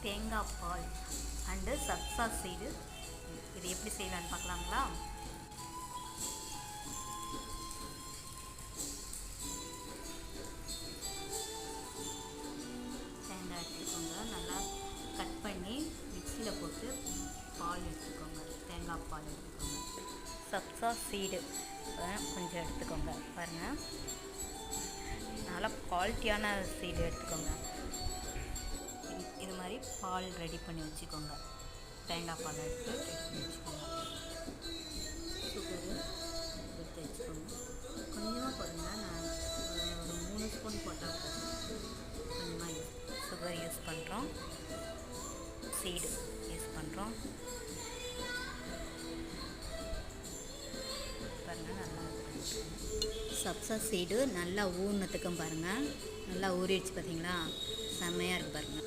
தேங்காய் பால் and sabja seed. இது எப்படி செய்யலான்னு பார்க்கலாங்களா? தேங்காய் எடுத்துக்கோங்க, நல்லா கட் பண்ணி மிக்சியில் போட்டு பால் எடுத்துக்கோங்க, தேங்காய் பால் எடுத்துக்கோங்க. சப்சா சீடு கொஞ்சம் எடுத்துக்கோங்க. பாருங்கள், நல்லா குவாலிட்டியான சீடு எடுத்துக்கோங்க. இது மாதிரி பால் ரெடி பண்ணி வச்சுக்கோங்க. தேங்காய் பால் எடுத்து ரெடி பண்ணி வச்சுக்கோங்க. சுகரு எடுத்து வச்சுக்கோங்க. கொஞ்சமாக போடுங்க, நான் ஒரு 3 ஸ்பூன் போட்டால் போதும். கொஞ்சமாக சுகர் யூஸ் பண்ணுறோம், சீடு யூஸ் பண்ணுறோம். பாருங்கள், நல்லா சப்சா சீடு நல்லா ஊறினத்துக்கும் பாருங்கள், நல்லா ஊறிடுச்சு பார்த்தீங்களா? செம்மையாக இருக்கு பாருங்கள்.